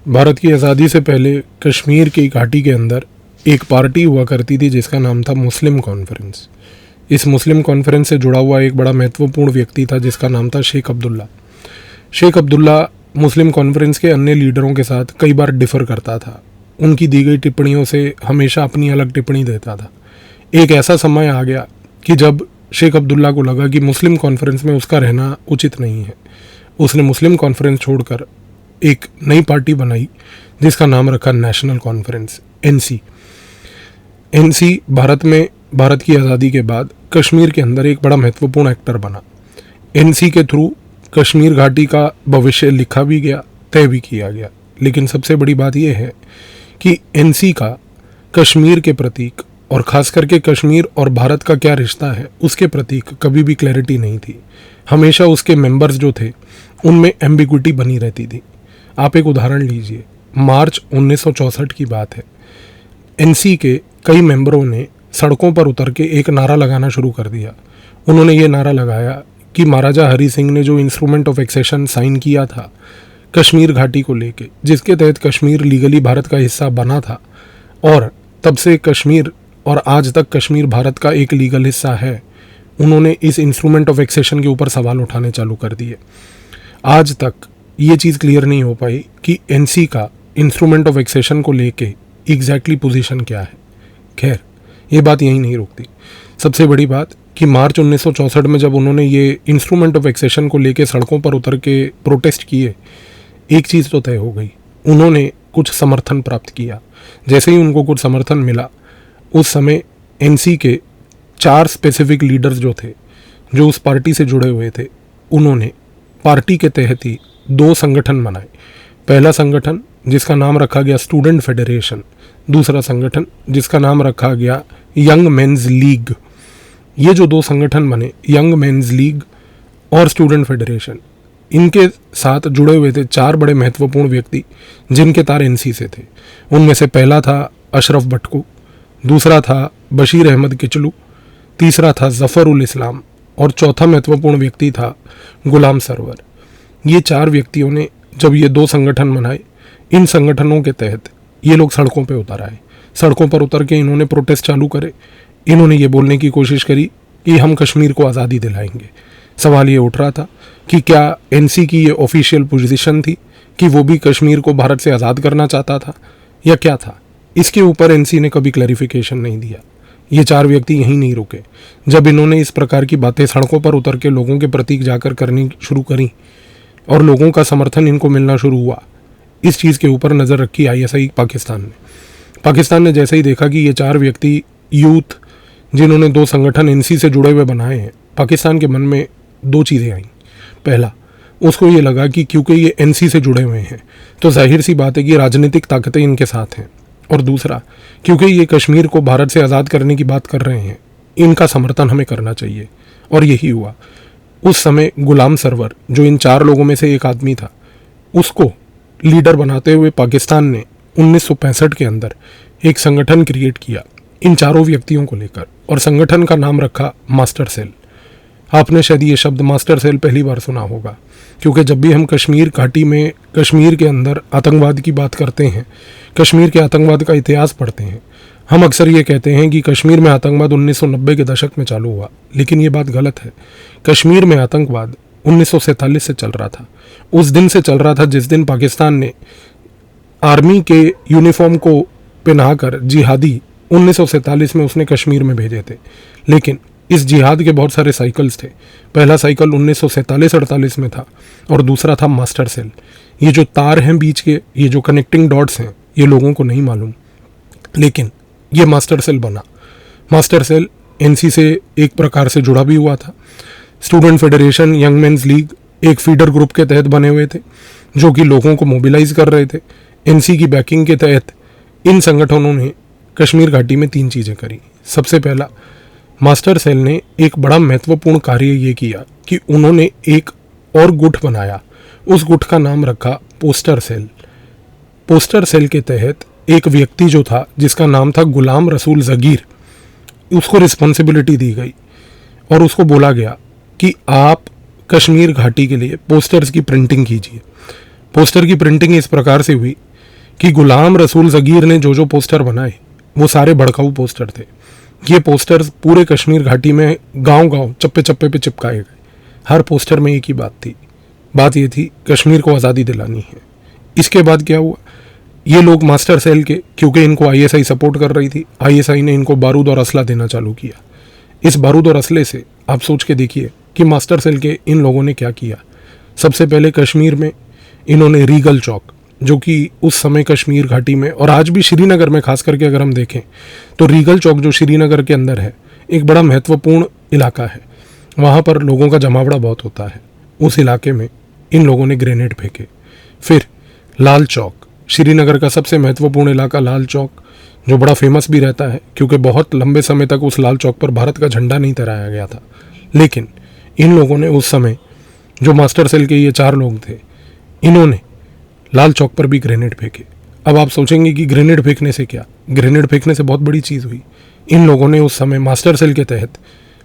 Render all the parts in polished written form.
भारत की आज़ादी से पहले कश्मीर की घाटी के अंदर एक पार्टी हुआ करती थी जिसका नाम था मुस्लिम कॉन्फ्रेंस। इस मुस्लिम कॉन्फ्रेंस से जुड़ा हुआ एक बड़ा महत्वपूर्ण व्यक्ति था जिसका नाम था शेख अब्दुल्ला। शेख अब्दुल्ला मुस्लिम कॉन्फ्रेंस के अन्य लीडरों के साथ कई बार डिफ़र करता था। उनकी दी गई टिप्पणियों से हमेशा अपनी अलग टिप्पणी देता था। एक ऐसा समय आ गया कि जब शेख अब्दुल्ला को लगा कि मुस्लिम कॉन्फ्रेंस में उसका रहना उचित नहीं है। उसने मुस्लिम कॉन्फ्रेंस छोड़कर एक नई पार्टी बनाई जिसका नाम रखा national conference, NC. NC Bharat की आज़ादी के बाद कश्मीर के अंदर एक बड़ा महत्वपूर्ण एक्टर बना। एनसी के थ्रू कश्मीर घाटी का भविष्य लिखा भी गया, तय भी किया गया। लेकिन सबसे बड़ी बात यह है कि एनसी का कश्मीर के प्रतीक और ख़ास करके कश्मीर और भारत का क्या रिश्ता है उसके प्रतीक कभी भी क्लैरिटी नहीं थी। हमेशा उसके मेंबर्स जो थे उनमें एम्बिग्विटी बनी रहती थी। आप एक उदाहरण लीजिए, मार्च 1964 की बात है। एनसी के कई मेंबरों ने सड़कों पर उतर के एक नारा लगाना शुरू कर दिया। उन्होंने ये नारा लगाया कि महाराजा हरि सिंह ने जो इंस्ट्रूमेंट ऑफ एक्सेशन साइन किया था कश्मीर घाटी को लेके, जिसके तहत कश्मीर लीगली भारत का हिस्सा बना था और तब से कश्मीर और आज तक कश्मीर भारत का एक लीगल हिस्सा है, उन्होंने इस इंस्ट्रूमेंट ऑफ एक्सेशन के ऊपर सवाल उठाने चालू कर दिए। आज तक ये चीज़ क्लियर नहीं हो पाई कि एनसी का इंस्ट्रूमेंट ऑफ एक्सेशन को लेके एग्जैक्टली पोजीशन क्या है। खैर, ये बात यहीं नहीं रुकती। सबसे बड़ी बात कि मार्च 1964 में जब उन्होंने ये इंस्ट्रूमेंट ऑफ एक्सेशन को लेके सड़कों पर उतर के प्रोटेस्ट किए, एक चीज़ तो तय हो गई, उन्होंने कुछ समर्थन प्राप्त किया। जैसे ही उनको कुछ समर्थन मिला, उस समय एनसी के 4 स्पेसिफिक लीडर्स जो थे, जो उस पार्टी से जुड़े हुए थे, उन्होंने पार्टी के तहत ही 2 संगठन बनाए। पहला संगठन जिसका नाम रखा गया स्टूडेंट फेडरेशन, दूसरा संगठन जिसका नाम रखा गया यंग मेंस लीग। ये जो 2 संगठन बने, यंग मेंस लीग और स्टूडेंट फेडरेशन, इनके साथ जुड़े हुए थे 4 बड़े महत्वपूर्ण व्यक्ति जिनके तार एनसी से थे। उनमें से पहला था अशरफ भट्टू, दूसरा था बशीर अहमद किचलू, तीसरा था जफ़र उल इस्लाम और चौथा महत्वपूर्ण व्यक्ति था गुलाम सरवर। ये 4 व्यक्तियों ने जब ये 2 संगठन बनाए, इन संगठनों के तहत ये लोग सड़कों पे उतर आए। सड़कों पर उतर के इन्होंने प्रोटेस्ट चालू करे। इन्होंने ये बोलने की कोशिश करी कि हम कश्मीर को आज़ादी दिलाएंगे। सवाल ये उठ रहा था कि क्या एनसी की ये ऑफिशियल पोजीशन थी कि वो भी कश्मीर को भारत से आज़ाद करना चाहता था या क्या था। इसके ऊपर एनसी ने कभी क्लैरिफिकेशन नहीं दिया। ये 4 व्यक्ति यहीं नहीं रुके। जब इन्होंने इस प्रकार की बातें सड़कों पर उतर के लोगों के प्रतीक जाकर करनी शुरू करी और लोगों का समर्थन इनको मिलना शुरू हुआ, इस चीज़ के ऊपर नज़र रखी आईएसआई पाकिस्तान ने जैसे ही देखा कि ये 4 व्यक्ति यूथ जिन्होंने 2 संगठन एनसी से जुड़े हुए बनाए हैं, पाकिस्तान के मन में 2 चीज़ें आईं। पहला, उसको ये लगा कि क्योंकि ये एनसी से जुड़े हुए हैं तो जाहिर सी बात है कि राजनीतिक ताकतें इनके साथ हैं। और दूसरा, क्योंकि ये कश्मीर को भारत से आज़ाद करने की बात कर रहे हैं, इनका समर्थन हमें करना चाहिए। और यही हुआ। उस समय गुलाम सरवर, जो इन 4 लोगों में से एक आदमी था, उसको लीडर बनाते हुए पाकिस्तान ने 1965 के अंदर एक संगठन क्रिएट किया इन 4 व्यक्तियों को लेकर, और संगठन का नाम रखा मास्टर सेल। आपने शायद ये शब्द मास्टर सेल पहली बार सुना होगा, क्योंकि जब भी हम कश्मीर घाटी में, कश्मीर के अंदर आतंकवाद की बात करते हैं, कश्मीर के आतंकवाद का इतिहास पढ़ते हैं, हम अक्सर ये कहते हैं कि कश्मीर में आतंकवाद 1990 के दशक में चालू हुआ। लेकिन ये बात गलत है। कश्मीर में आतंकवाद 1947 से चल रहा था। उस दिन से चल रहा था जिस दिन पाकिस्तान ने आर्मी के यूनिफॉर्म को पहनाकर जिहादी 1947 में उसने कश्मीर में भेजे थे। लेकिन इस जिहाद के बहुत सारे साइकिल्स थे। पहला साइकिल 1947-48 में था और दूसरा था मास्टर सेल। ये जो तार हैं बीच के, ये जो कनेक्टिंग डॉट्स हैं, ये लोगों को नहीं मालूम, लेकिन ये मास्टर सेल बना। मास्टर सेल एनसी से एक प्रकार से जुड़ा भी हुआ था। Student federation, young mains league एक फीडर ग्रुप के तहत बने हुए थे जो कि लोगों को मोबिलाइज कर रहे थे। एनसी की बैकिंग के तहत इन संगठनों ने कश्मीर घाटी में 3 चीज़ें करी। सबसे पहला, मास्टर सेल ने एक बड़ा महत्वपूर्ण कार्य ये किया कि उन्होंने एक और गुट बनाया। उस गुट का नाम रखा पोस्टर सेल। पोस्टर सेल के तहत एक व्यक्ति जो था जिसका नाम था गुलाम रसूल जगीर, उसको रिस्पॉन्सिबिलिटी दी गई और उसको बोला गया कि आप कश्मीर घाटी के लिए पोस्टर्स की प्रिंटिंग कीजिए। पोस्टर की प्रिंटिंग इस प्रकार से हुई कि गुलाम रसूल ज़गीर ने जो पोस्टर बनाए वो सारे भड़काऊ पोस्टर थे। ये पोस्टर्स पूरे कश्मीर घाटी में गांव-गांव, चप्पे-चप्पे पे चिपकाए गए। हर पोस्टर में एक ही बात थी, बात ये थी कश्मीर को आज़ादी दिलानी है। इसके बाद क्या हुआ, ये लोग मास्टर सेल के, क्योंकि इनको आईएसआई सपोर्ट कर रही थी, आईएसआई ने इनको बारूद और असला देना चालू किया। इस बारूद और असले से आप सोच के देखिए कि मास्टर सेल के इन लोगों ने क्या किया। सबसे पहले कश्मीर में इन्होंने रीगल चौक, जो कि उस समय कश्मीर घाटी में और आज भी श्रीनगर में खास करके अगर हम देखें तो रीगल चौक जो श्रीनगर के अंदर है एक बड़ा महत्वपूर्ण इलाका है, वहाँ पर लोगों का जमावड़ा बहुत होता है। उस इलाके में इन लोगों ने ग्रेनेड फेंके। फिर लाल चौक, श्रीनगर का सबसे महत्वपूर्ण इलाका लाल चौक, जो बड़ा फेमस भी रहता है क्योंकि बहुत लंबे समय तक उस लाल चौक पर भारत का झंडा नहीं फहराया गया था। लेकिन इन लोगों ने उस समय, जो मास्टर सेल के ये 4 लोग थे, इन्होंने लाल चौक पर भी ग्रेनेड फेंके। अब आप सोचेंगे कि ग्रेनेड फेंकने से क्या, ग्रेनेड फेंकने से बहुत बड़ी चीज़ हुई। इन लोगों ने उस समय मास्टर सेल के तहत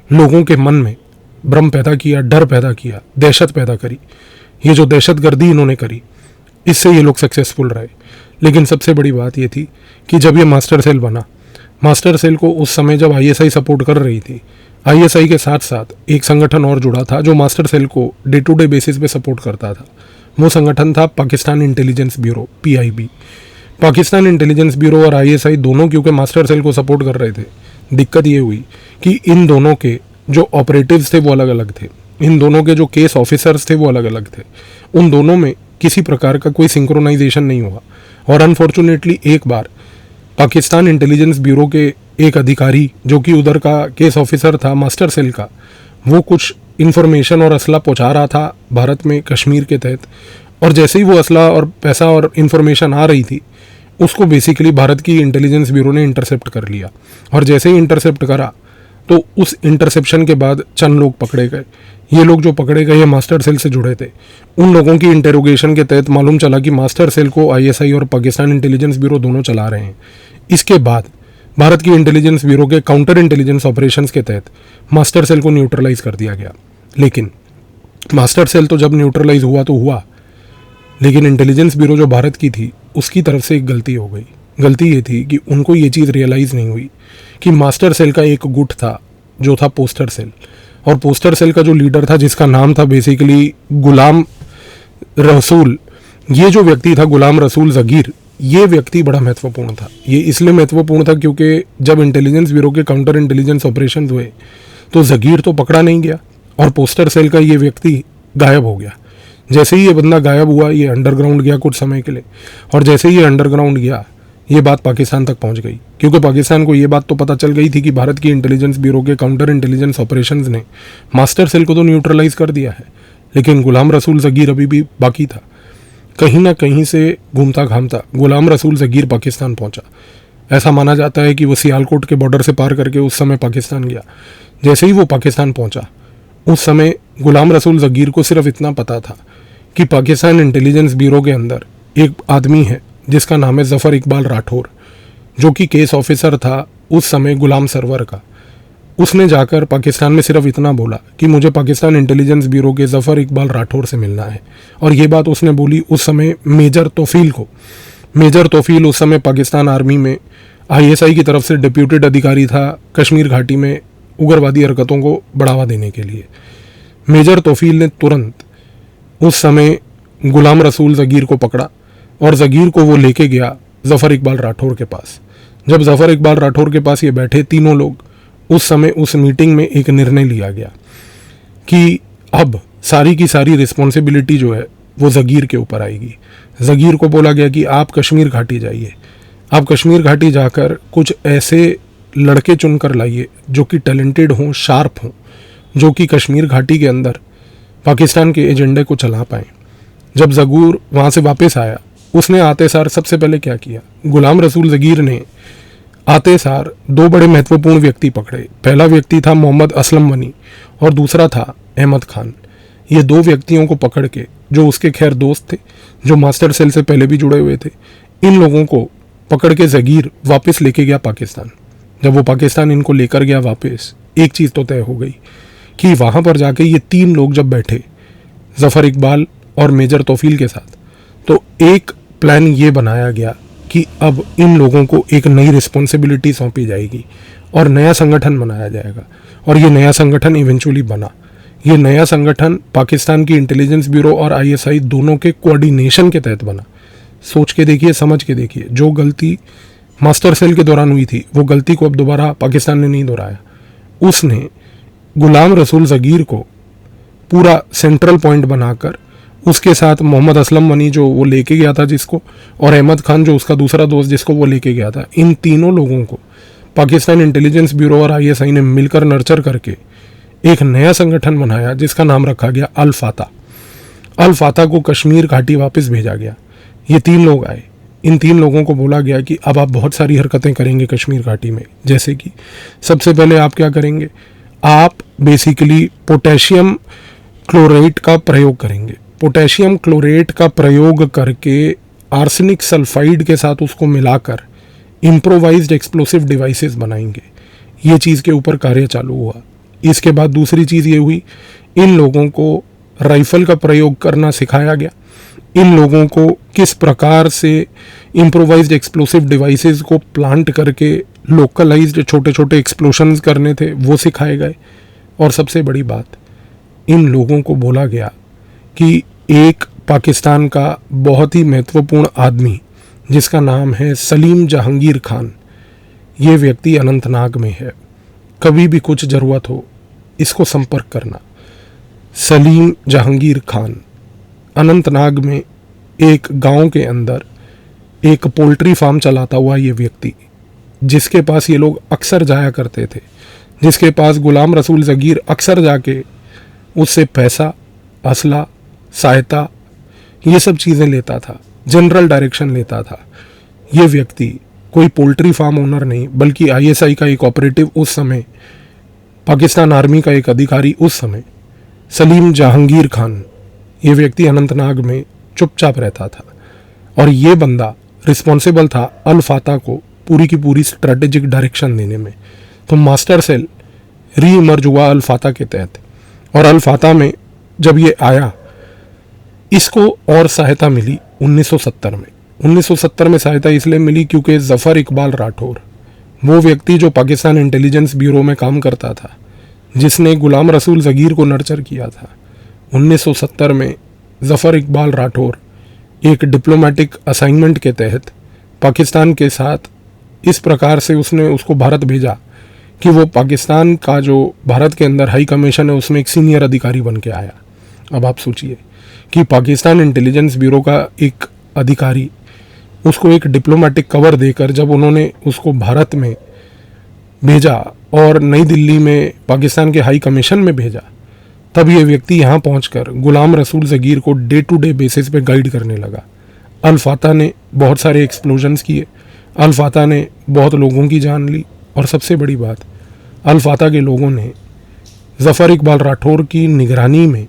लोगों के मन में भ्रम पैदा किया, डर पैदा किया, दहशत पैदा करी। ये जो दहशतगर्दी इन्होंने करी, इससे ये लोग सक्सेसफुल रहे। लेकिन सबसे बड़ी बात ये थी कि जब ये मास्टर सेल बना, मास्टर सेल को उस समय जब आईएसआई सपोर्ट कर रही थी, आईएसआई के साथ साथ एक संगठन और जुड़ा था जो मास्टर सेल को डे टू डे बेसिस पे सपोर्ट करता था। वो संगठन था Pakistan intelligence bureau, PIB. Pakistan intelligence bureau और आईएसआई दोनों क्योंकि मास्टर सेल को सपोर्ट कर रहे थे, दिक्कत ये हुई कि इन दोनों के जो ऑपरेटिव्स थे वो अलग अलग थे, इन दोनों के जो केस ऑफिसर्स थे वो अलग अलग थे। उन दोनों में किसी प्रकार का कोई सिंक्रोनाइजेशन नहीं हुआ और अनफॉर्चुनेटली एक बार पाकिस्तान इंटेलिजेंस ब्यूरो के एक अधिकारी, जो कि उधर का केस ऑफिसर था मास्टर सेल का, वो कुछ इन्फॉर्मेशन और असला पहुंचा रहा था भारत में कश्मीर के तहत, और जैसे ही वो असला और पैसा और इन्फॉर्मेशन आ रही थी, उसको बेसिकली भारत की इंटेलिजेंस ब्यूरो ने इंटरसेप्ट कर लिया। और जैसे ही इंटरसेप्ट करा तो उस इंटरसेप्शन के बाद चंद लोग पकड़े गए। ये लोग जो पकड़े गए ये मास्टर सेल से जुड़े थे। उन लोगों की इंटेरोगेशन के तहत मालूम चला कि मास्टर सेल को आईएसआई और पाकिस्तान इंटेलिजेंस ब्यूरो दोनों चला रहे हैं। इसके बाद भारत की इंटेलिजेंस ब्यूरो के काउंटर इंटेलिजेंस ऑपरेशंस के तहत मास्टर सेल को न्यूट्रलाइज कर दिया गया। लेकिन मास्टर सेल तो जब न्यूट्रलाइज हुआ तो हुआ, लेकिन इंटेलिजेंस ब्यूरो जो भारत की थी उसकी तरफ से एक गलती हो गई। गलती ये थी कि उनको ये चीज़ रियलाइज़ नहीं हुई कि मास्टर सेल का एक गुट था जो था पोस्टर सेल, और पोस्टर सेल का जो लीडर था जिसका नाम था बेसिकली गुलाम रसूल, ये जो व्यक्ति था गुलाम रसूल ज़गीर, ये व्यक्ति बड़ा महत्वपूर्ण था। ये इसलिए महत्वपूर्ण था क्योंकि जब इंटेलिजेंस ब्यूरो के काउंटर इंटेलिजेंस ऑपरेशन हुए तो ज़गीर तो पकड़ा नहीं गया और पोस्टर सेल का ये व्यक्ति गायब हो गया। जैसे ही ये बंदा गायब हुआ, ये अंडरग्राउंड गया कुछ समय के लिए, और जैसे ही ये अंडरग्राउंड गया ये बात पाकिस्तान तक पहुंच गई, क्योंकि पाकिस्तान को ये बात तो पता चल गई थी कि भारत की इंटेलिजेंस ब्यूरो के काउंटर इंटेलिजेंस ऑपरेशंस ने मास्टर सेल को तो न्यूट्रलाइज कर दिया है, लेकिन गुलाम रसूल ज़गीर अभी भी बाकी था। कहीं ना कहीं से घूमता घामता गुलाम रसूल ज़गीर पाकिस्तान पहुंचा। ऐसा माना जाता है कि वो सियालकोट के बॉर्डर से पार करके उस समय पाकिस्तान गया। जैसे ही वो पाकिस्तान पहुंचा, उस समय गुलाम रसूल ज़गीर को सिर्फ इतना पता था कि पाकिस्तान इंटेलिजेंस ब्यूरो के अंदर एक आदमी है जिसका नाम है ज़फ़र इकबाल राठौर, जो कि केस ऑफिसर था उस समय गुलाम सरवर का। उसने जाकर पाकिस्तान में सिर्फ इतना बोला कि मुझे पाकिस्तान इंटेलिजेंस ब्यूरो के ज़फ़र इकबाल राठौर से मिलना है, और ये बात उसने बोली उस समय मेजर तौफील को। मेजर तौफील उस समय पाकिस्तान आर्मी में आईएसआई की तरफ से डिप्यूटेड अधिकारी था कश्मीर घाटी में उग्रवादी हरकतों को बढ़ावा देने के लिए। मेजर तौफील ने तुरंत उस समय गुलाम रसूल ज़गीर को पकड़ा और ज़गीर को वो लेके गया ज़फ़र इकबाल राठौर के पास। जब ज़फ़र इकबाल राठौर के पास ये बैठे तीनों लोग, उस समय उस मीटिंग में एक निर्णय लिया गया कि अब सारी की सारी रिस्पॉन्सिबिलिटी जो है वो ज़गीर के ऊपर आएगी। ज़गीर को बोला गया कि आप कश्मीर घाटी जाइए, आप कश्मीर घाटी जाकर कुछ ऐसे लड़के चुनकर लाइए जो कि टैलेंटेड हों, शार्प हों, जो कि कश्मीर घाटी के अंदर पाकिस्तान के एजेंडे को चला पाएँ। जब ज़गूर वहाँ से वापस आया, उसने आते सार सबसे पहले क्या किया, गुलाम रसूल ज़गीर ने आते सार 2 बड़े महत्वपूर्ण व्यक्ति पकड़े। पहला व्यक्ति था मोहम्मद असलम वनी और दूसरा था अहमद खान। ये 2 व्यक्तियों को पकड़ के, जो उसके खैर दोस्त थे, जो मास्टर सेल से पहले भी जुड़े हुए थे, इन लोगों को पकड़ के ज़गीर वापस लेके गया पाकिस्तान। जब वो पाकिस्तान इनको लेकर गया वापस, एक चीज़ तो तय हो गई कि वहाँ पर जाके ये 3 लोग जब बैठे ज़फ़र इकबाल और मेजर तौफील के साथ, तो एक प्लान ये बनाया गया कि अब इन लोगों को एक नई रिस्पॉन्सिबिलिटी सौंपी जाएगी और नया संगठन बनाया जाएगा। और ये नया संगठन इवेंचुअली बना। ये नया संगठन पाकिस्तान की इंटेलिजेंस ब्यूरो और आईएसआई दोनों के कोऑर्डिनेशन के तहत बना। सोच के देखिए, समझ के देखिए, जो गलती मास्टर सेल के दौरान हुई थी वो गलती को अब दोबारा पाकिस्तान ने नहीं दोहराया। उसने गुलाम रसूल ज़गीर को पूरा सेंट्रल पॉइंट बनाकर, उसके साथ मोहम्मद असलम मनी जो वो लेके गया था जिसको, और अहमद खान जो उसका दूसरा दोस्त जिसको वो लेके गया था, इन तीनों लोगों को पाकिस्तान इंटेलिजेंस ब्यूरो और आईएसआई ने मिलकर नर्चर करके एक नया संगठन बनाया जिसका नाम रखा गया अल फाता। अल फाता को कश्मीर घाटी वापस भेजा गया। ये 3 लोग आए। इन 3 लोगों को बोला गया कि अब आप बहुत सारी हरकतें करेंगे कश्मीर घाटी में, जैसे कि सबसे पहले आप क्या करेंगे, आप बेसिकली पोटेशियम क्लोराइड का प्रयोग करेंगे। पोटेशियम क्लोरेट का प्रयोग करके आर्सेनिक सल्फाइड के साथ उसको मिलाकर इम्प्रोवाइज्ड एक्सप्लोसिव डिवाइसेस बनाएंगे। ये चीज़ के ऊपर कार्य चालू हुआ। इसके बाद दूसरी चीज़ ये हुई, इन लोगों को राइफल का प्रयोग करना सिखाया गया। इन लोगों को किस प्रकार से इम्प्रोवाइज्ड एक्सप्लोसिव डिवाइसेस को प्लांट करके लोकलाइज्ड छोटे छोटे एक्सप्लोशंस करने थे वो सिखाए गए। और सबसे बड़ी बात, इन लोगों को बोला गया कि एक पाकिस्तान का बहुत ही महत्वपूर्ण आदमी जिसका नाम है सलीम जहांगीर खान, ये व्यक्ति अनंतनाग में है, कभी भी कुछ ज़रूरत हो इसको संपर्क करना। सलीम जहांगीर खान अनंतनाग में एक गांव के अंदर एक पोल्ट्री फार्म चलाता हुआ ये व्यक्ति, जिसके पास ये लोग अक्सर जाया करते थे, जिसके पास गुलाम रसूल ज़गीर अक्सर जाके उससे पैसा, असला, सहायता, ये सब चीज़ें लेता था, जनरल डायरेक्शन लेता था। ये व्यक्ति कोई पोल्ट्री फार्म ओनर नहीं, बल्कि आईएसआई का एक ऑपरेटिव उस समय, पाकिस्तान आर्मी का एक अधिकारी उस समय, सलीम जहांगीर खान, ये व्यक्ति अनंतनाग में चुपचाप रहता था। और ये बंदा रिस्पॉन्सिबल था अल फाता को पूरी की पूरी स्ट्रेटेजिक डायरेक्शन देने में। तो मास्टर सेल री इमर्ज हुआ अल फाता के तहत। और अल फाता में जब ये आया, इसको और सहायता मिली 1970 में। 1970 में सहायता इसलिए मिली क्योंकि ज़फ़र इकबाल राठौर, वो व्यक्ति जो पाकिस्तान इंटेलिजेंस ब्यूरो में काम करता था, जिसने गुलाम रसूल ज़गीर को नर्चर किया था, 1970 में ज़फ़र इकबाल राठौर एक डिप्लोमेटिक असाइनमेंट के तहत पाकिस्तान के साथ इस प्रकार से उसने उसको भारत भेजा कि वो पाकिस्तान का जो भारत के अंदर हाई कमीशन है उसमें एक सीनियर अधिकारी बन के आया। अब आप सोचिए कि पाकिस्तान इंटेलिजेंस ब्यूरो का एक अधिकारी, उसको एक डिप्लोमेटिक कवर देकर जब उन्होंने उसको भारत में भेजा और नई दिल्ली में पाकिस्तान के हाई कमीशन में भेजा, तब ये व्यक्ति यहाँ पहुंचकर गुलाम रसूल ज़गीर को डे टू डे बेसिस पे गाइड करने लगा। अल फाता ने बहुत सारे एक्सप्लोजन्स किए, अल फाता ने बहुत लोगों की जान ली, और सबसे बड़ी बात, अल फाता के लोगों ने ज़फ़र इकबाल राठौर की निगरानी में,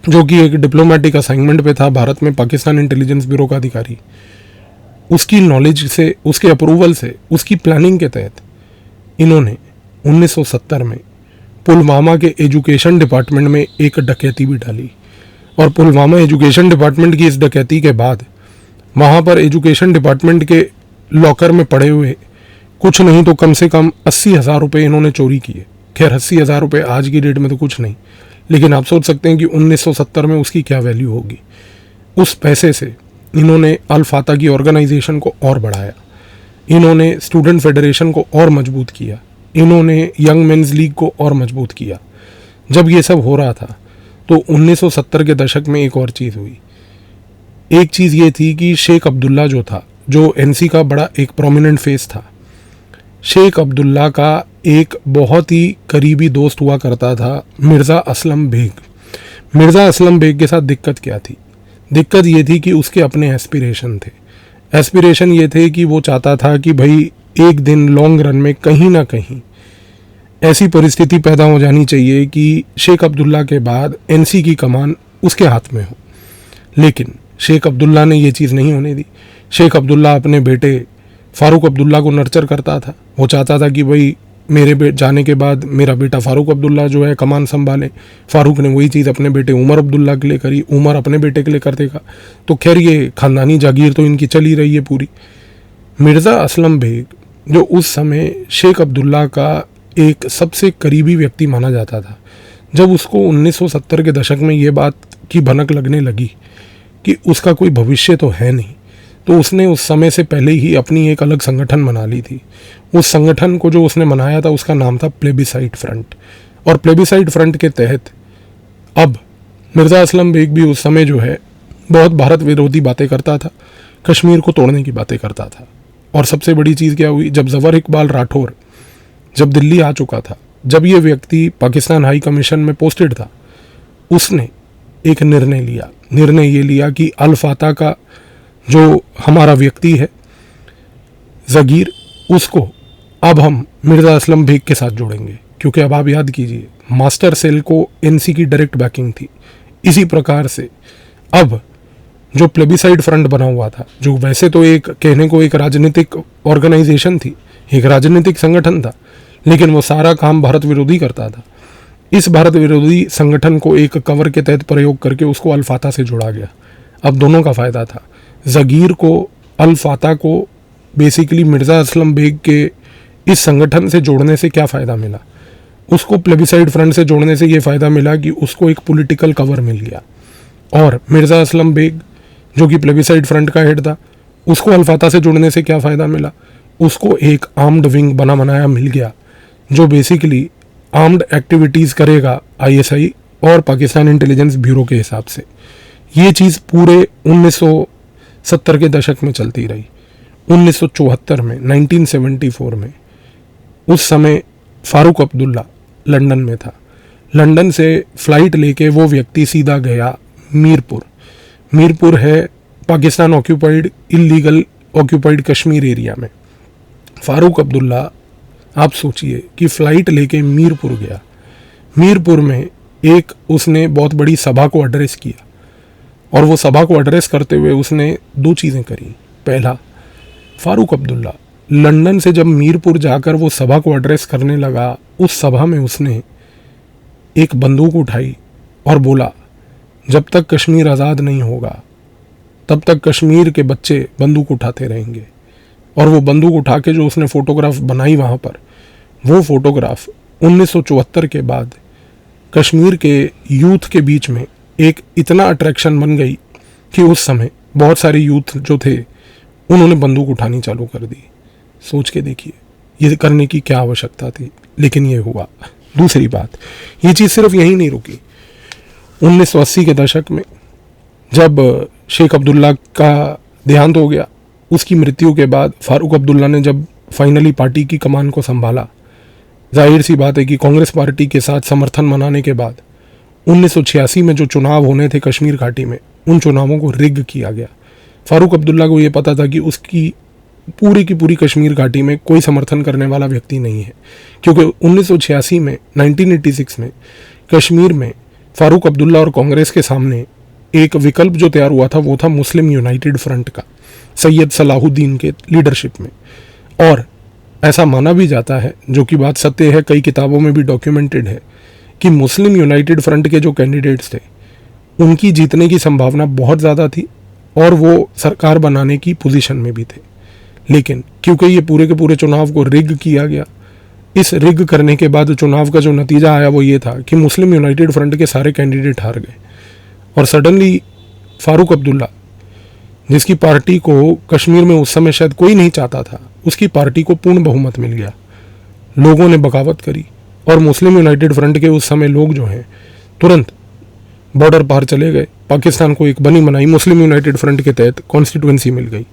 जो कि एक डिप्लोमेटिक असाइनमेंट पे था भारत में, पाकिस्तान इंटेलिजेंस ब्यूरो का अधिकारी, उसकी नॉलेज से, उसके अप्रूवल से, उसकी प्लानिंग के तहत इन्होंने 1970 में पुलवामा के एजुकेशन डिपार्टमेंट में एक डकैती भी डाली। और पुलवामा एजुकेशन डिपार्टमेंट की इस डकैती के बाद वहाँ पर एजुकेशन डिपार्टमेंट के लॉकर में पड़े हुए कुछ नहीं तो कम से कम 80,000 रुपये इन्होंने चोरी किए। खैर 80,000 रुपये आज की डेट में तो कुछ नहीं, लेकिन आप सोच सकते हैं कि 1970 में उसकी क्या वैल्यू होगी। उस पैसे से इन्होंने अल फाता की ऑर्गेनाइजेशन को और बढ़ाया, इन्होंने स्टूडेंट फेडरेशन को और मजबूत किया, इन्होंने यंग मेंस लीग को और मजबूत किया। जब ये सब हो रहा था तो 1970 के दशक में एक और चीज़ हुई। एक चीज़ ये थी कि शेख अब्दुल्ला जो था, जो एनसी का बड़ा एक प्रोमिनेंट फेस था, शेख अब्दुल्ला का एक बहुत ही करीबी दोस्त हुआ करता था मिर्ज़ा असलम बेग। मिर्ज़ा असलम बेग के साथ दिक्कत क्या थी? दिक्कत ये थी कि उसके अपने एस्पिरेशन थे। एस्पिरेशन ये थे कि वो चाहता था कि भाई एक दिन लॉन्ग रन में कहीं ना कहीं ऐसी परिस्थिति पैदा हो जानी चाहिए कि शेख अब्दुल्ला के बाद एनसी की कमान उसके हाथ में हो। लेकिन शेख अब्दुल्ला ने ये चीज़ नहीं होने दी। शेख अब्दुल्ला अपने बेटे फ़ारूक अब्दुल्ला को नर्चर करता था। वो चाहता था कि भाई मेरे जाने के बाद मेरा बेटा फ़ारूक अब्दुल्ला जो है कमान संभाले। फ़ारूक ने वही चीज़ अपने बेटे उमर अब्दुल्ला के लिए करी, उमर अपने बेटे के लिए कर देगा। तो खैर ये ख़ानदानी जागीर तो इनकी चली रही है पूरी। मिर्ज़ा असलम बेग जो उस समय शेख अब्दुल्ला का एक सबसे करीबी व्यक्ति माना जाता था, जब उसको 1970 के दशक में ये बात की भनक लगने लगी कि उसका कोई भविष्य तो है नहीं, तो उसने उस समय से पहले ही अपनी एक अलग संगठन बना ली थी। उस संगठन को जो उसने बनाया था उसका नाम था प्लेबिसाइड फ्रंट। और प्लेबिसाइड फ्रंट के तहत अब मिर्ज़ा असलम बेग भी उस समय जो है बहुत भारत विरोधी बातें करता था, कश्मीर को तोड़ने की बातें करता था। और सबसे बड़ी चीज़ क्या हुई, जब ज़फ़र इकबाल राठौर जब दिल्ली आ चुका था, जब ये व्यक्ति पाकिस्तान हाई कमीशन में पोस्टेड था, उसने एक निर्णय ये लिया कि अल फाता का जो हमारा व्यक्ति है ज़गीर, उसको अब हम मिर्ज़ा असलम बेग के साथ जोड़ेंगे, क्योंकि अब आप याद कीजिए मास्टर सेल को एनसी की डायरेक्ट बैकिंग थी। इसी प्रकार से अब जो प्लेबिसाइड फ्रंट बना हुआ था, जो वैसे तो एक कहने को एक राजनीतिक ऑर्गेनाइजेशन थी, एक राजनीतिक संगठन था, लेकिन वो सारा काम भारत विरोधी करता था। इस भारत विरोधी संगठन को एक कवर के तहत प्रयोग करके उसको अल फाता से जोड़ा गया। अब दोनों का फ़ायदा था। ज़गीर को, अल फाता को बेसिकली मिर्ज़ा असलम बेग के इस संगठन से जोड़ने से क्या फ़ायदा मिला, उसको प्लेबिसाइड फ्रंट से जोड़ने से ये फ़ायदा मिला कि उसको एक पॉलिटिकल कवर मिल गया। और मिर्ज़ा असलम बेग जो कि प्लेबिसाइड फ्रंट का हेड था, उसको अल फाता से जोड़ने से क्या फ़ायदा मिला, उसको एक आर्म्ड विंग बना बनाया मिल गया, जो बेसिकली आर्म्ड एक्टिविटीज़ करेगा आईएसआई और पाकिस्तान इंटेलिजेंस ब्यूरो के हिसाब से। ये चीज़ पूरे 1970 के दशक में चलती रही। 1974 में 1974 में उस समय फ़ारूक अब्दुल्ला लंदन में था। लंदन से फ़्लाइट लेके वो व्यक्ति सीधा गया मीरपुर। मीरपुर है Pakistan occupied illegal occupied Kashmir area में। फ़ारूक अब्दुल्ला, आप सोचिए कि फ़्लाइट लेके मीरपुर गया। मीरपुर में एक उसने बहुत बड़ी सभा को एड्रेस किया, और वो सभा को एड्रेस करते हुए उसने दो चीज़ें करी। पहला, फ़ारूक अब्दुल्ला लंदन से जब मीरपुर जाकर वो सभा को एड्रेस करने लगा, उस सभा में उसने एक बंदूक उठाई और बोला, जब तक कश्मीर आज़ाद नहीं होगा तब तक कश्मीर के बच्चे बंदूक उठाते रहेंगे। और वो बंदूक उठा के जो उसने फ़ोटोग्राफ बनाई वहाँ पर, वो फ़ोटोग्राफ 1974 के बाद कश्मीर के यूथ के बीच में एक इतना अट्रैक्शन बन गई कि उस समय बहुत सारे यूथ जो थे उन्होंने बंदूक उठानी चालू कर दी। सोच के देखिए ये करने की क्या आवश्यकता थी, लेकिन ये हुआ। दूसरी बात, ये चीज़ सिर्फ यहीं नहीं रुकी। 1980 के दशक में जब शेख अब्दुल्ला का देहांत हो गया, उसकी मृत्यु के बाद फ़ारूक अब्दुल्ला ने जब फाइनली पार्टी की कमान को संभाला, जाहिर सी बात है कि कांग्रेस पार्टी के साथ समर्थन मनाने के बाद 1986 में जो चुनाव होने थे कश्मीर घाटी में, उन चुनावों को रिग किया गया। फ़ारूक अब्दुल्ला को ये पता था कि उसकी पूरी की पूरी कश्मीर घाटी में कोई समर्थन करने वाला व्यक्ति नहीं है, क्योंकि 1986 में 1986 में कश्मीर में फ़ारूक अब्दुल्ला और कांग्रेस के सामने एक विकल्प जो तैयार हुआ था वो था मुस्लिम यूनाइटेड फ्रंट का, सैयद सलाहुद्दीन के लीडरशिप में। और ऐसा माना भी जाता है, जो कि बात सत्य है, कई किताबों में भी डॉक्यूमेंटेड है, कि मुस्लिम यूनाइटेड फ्रंट के जो कैंडिडेट्स थे उनकी जीतने की संभावना बहुत ज़्यादा थी और वो सरकार बनाने की पोजीशन में भी थे। लेकिन क्योंकि ये पूरे के पूरे चुनाव को रिग किया गया, इस रिग करने के बाद चुनाव का जो नतीजा आया वो ये था कि मुस्लिम यूनाइटेड फ्रंट के सारे कैंडिडेट हार गए। और सडनली फ़ारूक अब्दुल्ला, जिसकी पार्टी को कश्मीर में उस समय शायद कोई नहीं चाहता था, उसकी पार्टी को पूर्ण बहुमत मिल गया। लोगों ने बगावत करी और मुस्लिम यूनाइटेड फ्रंट के उस समय लोग जो हैं तुरंत बॉर्डर पार चले गए। पाकिस्तान को एक बनी बनाई मुस्लिम यूनाइटेड फ्रंट के तहत कॉन्स्टिट्यूंसी मिल गई।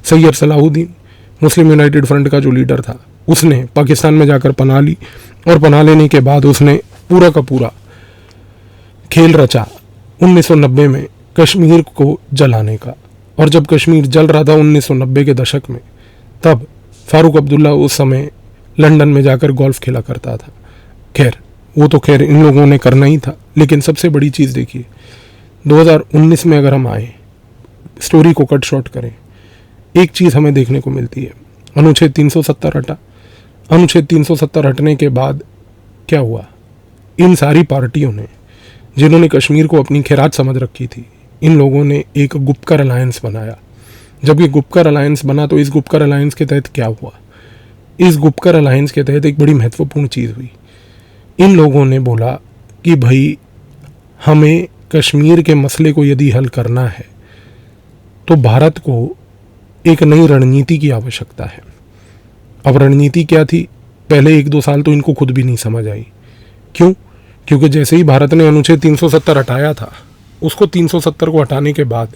Syed Salahuddin Muslim United front का जो लीडर था, उसने पाकिस्तान में जाकर पनाह ली और पनाह लेने के बाद उसने पूरा का पूरा खेल रचा 1990 में कश्मीर को जलाने का। और जब कश्मीर जल रहा था 1990 के दशक में, तब फ़ारूक अब्दुल्ला उस समय लंदन में जाकर गोल्फ खेला करता था। खैर वो तो खैर इन लोगों ने करना ही था, लेकिन सबसे बड़ी चीज़ देखिए 2019 में अगर हम आए, स्टोरी को कट शॉर्ट करें, एक चीज़ हमें देखने को मिलती है, अनुच्छेद 370 हटा, अनुच्छेद 370 हटने के बाद क्या हुआ, इन सारी पार्टियों ने जिन्होंने कश्मीर को अपनी खैरात समझ रखी थी, इन लोगों ने एक गुपकर अलायंस बनाया। जब ये गुपकर अलायंस बना तो इस गुपकर अलायंस के तहत क्या हुआ, इस गुपकर अलायंस के तहत एक बड़ी महत्वपूर्ण चीज़ हुई। इन लोगों ने बोला कि भाई हमें कश्मीर के मसले को यदि हल करना है तो भारत को एक नई रणनीति की आवश्यकता है। अब रणनीति क्या थी, पहले 1-2 साल तो इनको खुद भी नहीं समझ आई। क्यों? क्योंकि जैसे ही भारत ने अनुच्छेद 370 हटाया था, उसको 370 को हटाने के बाद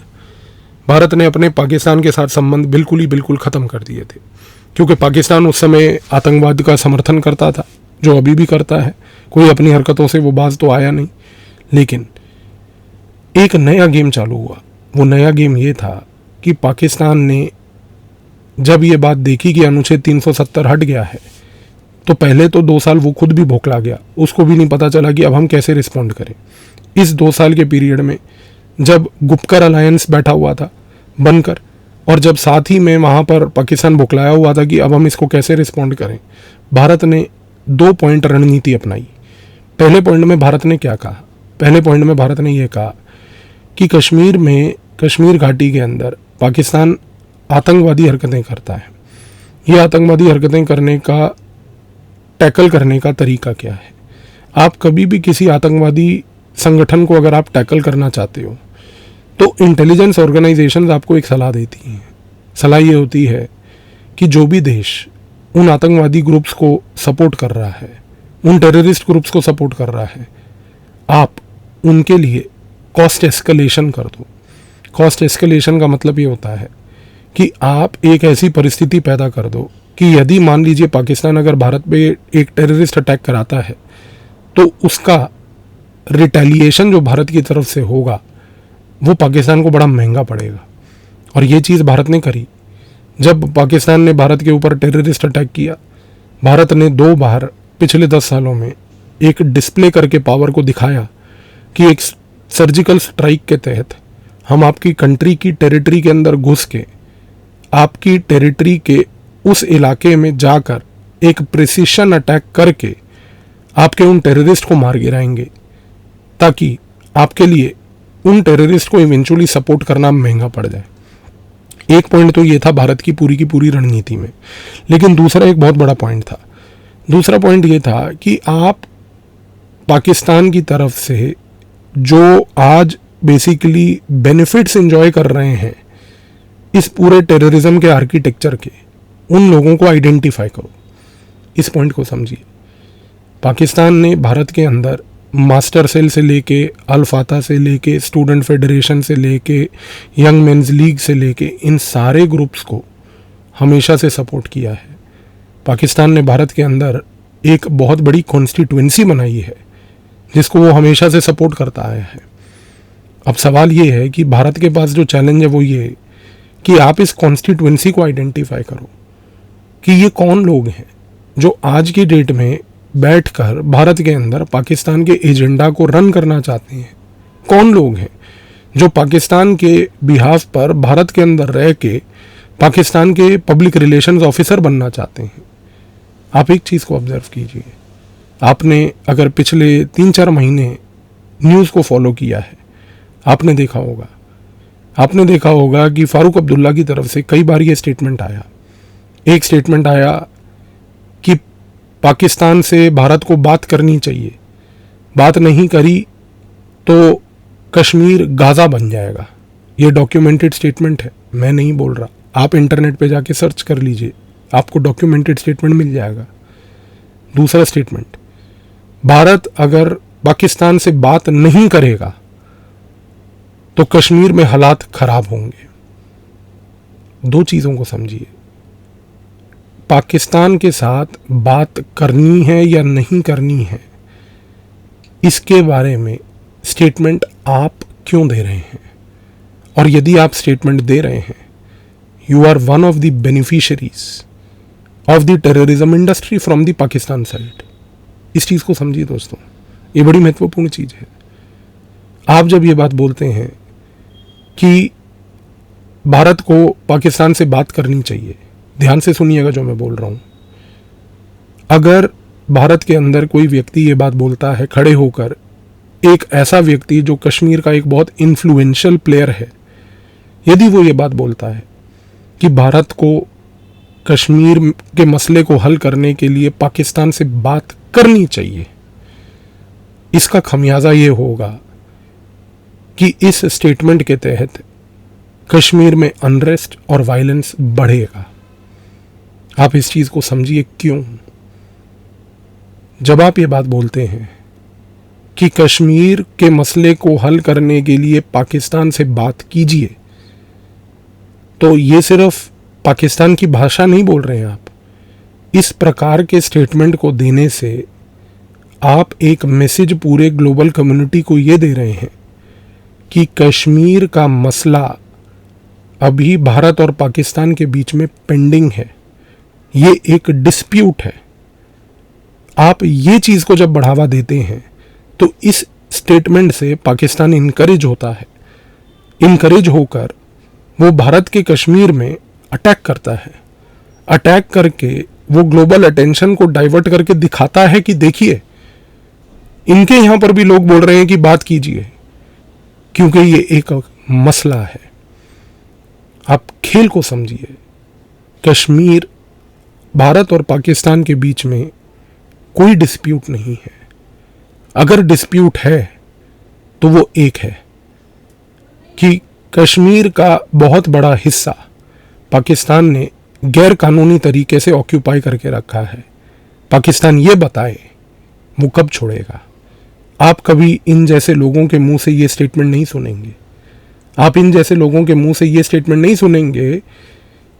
भारत ने अपने पाकिस्तान के साथ संबंध बिल्कुल ख़त्म कर दिए थे। क्योंकि पाकिस्तान उस समय आतंकवाद का समर्थन करता था, जो अभी भी करता है, कोई अपनी हरकतों से वो बाज तो आया नहीं। लेकिन एक नया गेम चालू हुआ। वो नया गेम ये था कि पाकिस्तान ने जब ये बात देखी कि अनुच्छेद 370 हट गया है, तो पहले तो 2 साल वो खुद भी बौखला गया, उसको भी नहीं पता चला कि अब हम कैसे रिस्पॉन्ड करें। इस 2 साल के पीरियड में जब गुपकर अलायंस बैठा हुआ था बनकर, और जब साथ ही में वहाँ पर पाकिस्तान बौखलाया हुआ था कि अब हम इसको कैसे रिस्पॉन्ड करें, भारत ने 2 पॉइंट रणनीति अपनाई। पहले पॉइंट में भारत ने क्या कहा, पहले पॉइंट में भारत ने यह कहा कि कश्मीर में, कश्मीर घाटी के अंदर पाकिस्तान आतंकवादी हरकतें करता है। ये आतंकवादी हरकतें करने का, टैकल करने का तरीका क्या है। आप कभी भी किसी आतंकवादी संगठन को अगर आप टैकल करना चाहते हो तो इंटेलिजेंस ऑर्गेनाइजेशंस आपको एक सलाह देती हैं। सलाह ये होती है कि जो भी देश उन आतंकवादी ग्रुप्स को सपोर्ट कर रहा है, उन टेररिस्ट ग्रुप्स को सपोर्ट कर रहा है, आप उनके लिए कॉस्ट एस्केलेशन कर दो। कॉस्ट एस्केलेशन का मतलब ये होता है कि आप एक ऐसी परिस्थिति पैदा कर दो कि यदि मान लीजिए पाकिस्तान अगर भारत पे एक टेररिस्ट अटैक कराता है तो उसका रिटेलिएशन जो भारत की तरफ से होगा वो पाकिस्तान को बड़ा महंगा पड़ेगा। और ये चीज़ भारत ने करी। जब पाकिस्तान ने भारत के ऊपर टेररिस्ट अटैक किया, भारत ने 2 बार पिछले 10 सालों में एक डिस्प्ले करके पावर को दिखाया कि एक सर्जिकल स्ट्राइक के तहत हम आपकी कंट्री की टेरिटरी के अंदर घुस के आपकी टेरिटरी के उस इलाके में जाकर एक प्रिसिशन अटैक करके आपके उन टेररिस्ट को मार गिराएंगे, ताकि आपके लिए उन टेररिस्ट को इवेंचुअली सपोर्ट करना महंगा पड़ जाए। एक पॉइंट तो ये था भारत की पूरी रणनीति में। लेकिन दूसरा एक बहुत बड़ा पॉइंट था। दूसरा पॉइंट ये था कि आप पाकिस्तान की तरफ से जो आज बेसिकली बेनिफिट्स एंजॉय कर रहे हैं इस पूरे टेररिज्म के आर्किटेक्चर के, उन लोगों को आइडेंटिफाई करो। इस पॉइंट को समझिए। पाकिस्तान ने भारत के अंदर मास्टर सेल से लेके, अल फाता से लेके, स्टूडेंट फेडरेशन से लेके, यंग मेंस लीग से लेके, इन सारे ग्रुप्स को हमेशा से सपोर्ट किया है। पाकिस्तान ने भारत के अंदर एक बहुत बड़ी कॉन्स्टिट्यूएंसी बनाई है जिसको वो हमेशा से सपोर्ट करता आया है। अब सवाल ये है कि भारत के पास जो चैलेंज है वो ये कि आप इस कॉन्स्टिट्यूएंसी को आइडेंटिफाई करो कि ये कौन लोग हैं जो आज की डेट में बैठकर भारत के अंदर पाकिस्तान के एजेंडा को रन करना चाहते हैं। कौन लोग हैं जो पाकिस्तान के बिहाफ पर भारत के अंदर रह के पाकिस्तान के पब्लिक रिलेशंस ऑफिसर बनना चाहते हैं। आप एक चीज़ को ऑब्जर्व कीजिए। आपने अगर पिछले 3-4 महीने न्यूज़ को फॉलो किया है, आपने देखा होगा कि फारूक अब्दुल्ला की तरफ से कई बार ये स्टेटमेंट आया। एक स्टेटमेंट आया कि पाकिस्तान से भारत को बात करनी चाहिए, बात नहीं करी तो कश्मीर गाज़ा बन जाएगा। ये डॉक्यूमेंटेड स्टेटमेंट है, मैं नहीं बोल रहा। आप इंटरनेट पे जाके सर्च कर लीजिए, आपको डॉक्यूमेंटेड स्टेटमेंट मिल जाएगा। दूसरा स्टेटमेंट, भारत अगर पाकिस्तान से बात नहीं करेगा तो कश्मीर में हालात खराब होंगे। 2 चीज़ों को समझिए। पाकिस्तान के साथ बात करनी है या नहीं करनी है, इसके बारे में स्टेटमेंट आप क्यों दे रहे हैं? और यदि आप स्टेटमेंट दे रहे हैं, you are one of the beneficiaries of the terrorism industry from the Pakistan side. इस चीज़ को समझिए दोस्तों, ये बड़ी महत्वपूर्ण चीज़ है। आप जब ये बात बोलते हैं कि भारत को पाकिस्तान से बात करनी चाहिए, ध्यान से सुनिएगा जो मैं बोल रहा हूँ। अगर भारत के अंदर कोई व्यक्ति ये बात बोलता है खड़े होकर, एक ऐसा व्यक्ति जो कश्मीर का एक बहुत इन्फ्लुएंशियल प्लेयर है, यदि वो ये बात बोलता है कि भारत को कश्मीर के मसले को हल करने के लिए पाकिस्तान से बात करनी चाहिए, इसका खमियाजा ये होगा कि इस स्टेटमेंट के तहत कश्मीर में अनरेस्ट और वायलेंस बढ़ेगा। आप इस चीज को समझिए क्यों। जब आप ये बात बोलते हैं कि कश्मीर के मसले को हल करने के लिए पाकिस्तान से बात कीजिए, तो ये सिर्फ पाकिस्तान की भाषा नहीं बोल रहे हैं आप। इस प्रकार के स्टेटमेंट को देने से आप एक मैसेज पूरे ग्लोबल कम्युनिटी को ये दे रहे हैं कि कश्मीर का मसला अभी भारत और पाकिस्तान के बीच में पेंडिंग है, ये एक डिस्प्यूट है। आप ये चीज को जब बढ़ावा देते हैं तो इस स्टेटमेंट से पाकिस्तान इनकरेज होता है। इनकरेज होकर वो भारत के कश्मीर में अटैक करता है। अटैक करके वो ग्लोबल अटेंशन को डाइवर्ट करके दिखाता है कि देखिए, इनके यहां पर भी लोग बोल रहे हैं कि बात कीजिए, क्योंकि ये एक मसला है। आप खेल को समझिए। कश्मीर भारत और पाकिस्तान के बीच में कोई डिस्प्यूट नहीं है। अगर डिस्प्यूट है तो वो एक है कि कश्मीर का बहुत बड़ा हिस्सा पाकिस्तान ने गैर कानूनी तरीके से ऑक्यूपाई करके रखा है। पाकिस्तान ये बताए वो कब छोड़ेगा। आप कभी इन जैसे लोगों के मुंह से ये स्टेटमेंट नहीं सुनेंगे। आप इन जैसे लोगों के मुंह से ये स्टेटमेंट नहीं सुनेंगे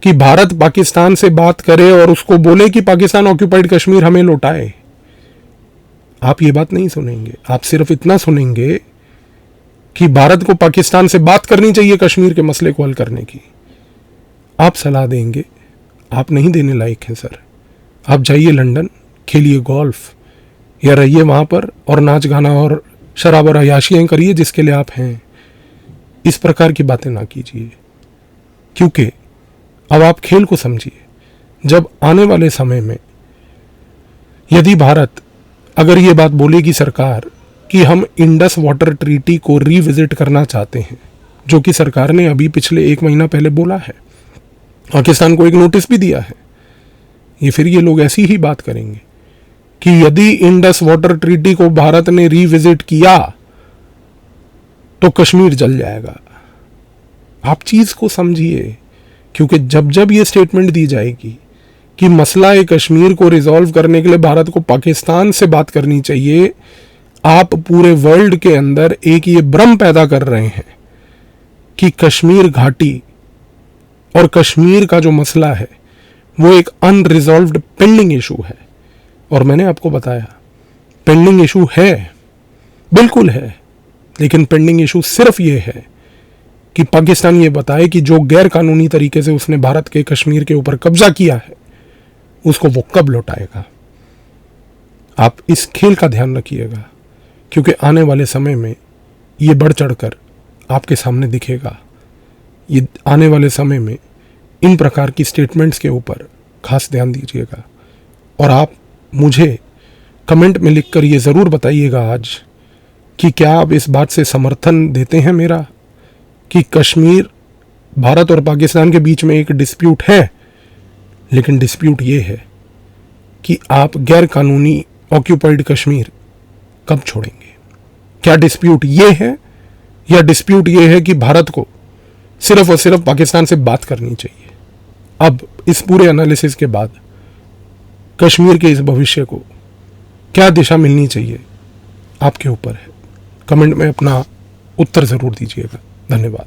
कि भारत पाकिस्तान से बात करे और उसको बोले कि पाकिस्तान ऑक्यूपाइड कश्मीर हमें लौटाए। आप ये बात नहीं सुनेंगे। आप सिर्फ इतना सुनेंगे कि भारत को पाकिस्तान से बात करनी चाहिए कश्मीर के मसले को हल करने की। आप सलाह देंगे, आप नहीं देने लायक हैं सर। आप जाइए लंदन, खेलिए गोल्फ या रहिए वहां पर और नाच गाना और शराब और अय्याशियां करिए जिसके लिए आप हैं। इस प्रकार की बातें ना कीजिए, क्योंकि अब आप खेल को समझिए। जब आने वाले समय में यदि भारत अगर ये बात बोलेगी सरकार कि हम इंडस वाटर ट्रीटी को रिविजिट करना चाहते हैं, जो कि सरकार ने अभी पिछले 1 महीना पहले बोला है, पाकिस्तान को एक नोटिस भी दिया है, फिर ये लोग ऐसी ही बात करेंगे कि यदि इंडस वाटर ट्रीटी को भारत ने रिविजिट किया तो कश्मीर जल जाएगा। आप चीज को समझिए, क्योंकि जब जब ये स्टेटमेंट दी जाएगी कि मसला है कश्मीर को रिजॉल्व करने के लिए भारत को पाकिस्तान से बात करनी चाहिए, आप पूरे वर्ल्ड के अंदर एक ये भ्रम पैदा कर रहे हैं कि कश्मीर घाटी और कश्मीर का जो मसला है वो एक अनरिजॉल्व्ड पेंडिंग इशू है। और मैंने आपको बताया पेंडिंग इशू है, बिल्कुल है, लेकिन पेंडिंग इशू सिर्फ ये है कि पाकिस्तान ये बताए कि जो गैर कानूनी तरीके से उसने भारत के कश्मीर के ऊपर कब्जा किया है उसको वो कब लौटाएगा। आप इस खेल का ध्यान रखिएगा, क्योंकि आने वाले समय में ये बढ़ चढ़कर आपके सामने दिखेगा। ये आने वाले समय में इन प्रकार की स्टेटमेंट्स के ऊपर खास ध्यान दीजिएगा। और आप मुझे कमेंट में लिखकर ये ज़रूर बताइएगा आज कि क्या आप इस बात से समर्थन देते हैं मेरा कि कश्मीर भारत और पाकिस्तान के बीच में एक डिस्प्यूट है, लेकिन डिस्प्यूट ये है कि आप गैर कानूनी ऑक्यूपाइड कश्मीर कब छोड़ेंगे। क्या डिस्प्यूट ये है या डिस्प्यूट ये है कि भारत को सिर्फ और सिर्फ पाकिस्तान से बात करनी चाहिए। अब इस पूरे एनालिसिस के बाद कश्मीर के इस भविष्य को क्या दिशा मिलनी चाहिए आपके ऊपर है। कमेंट में अपना उत्तर ज़रूर दीजिएगा। धन्यवाद।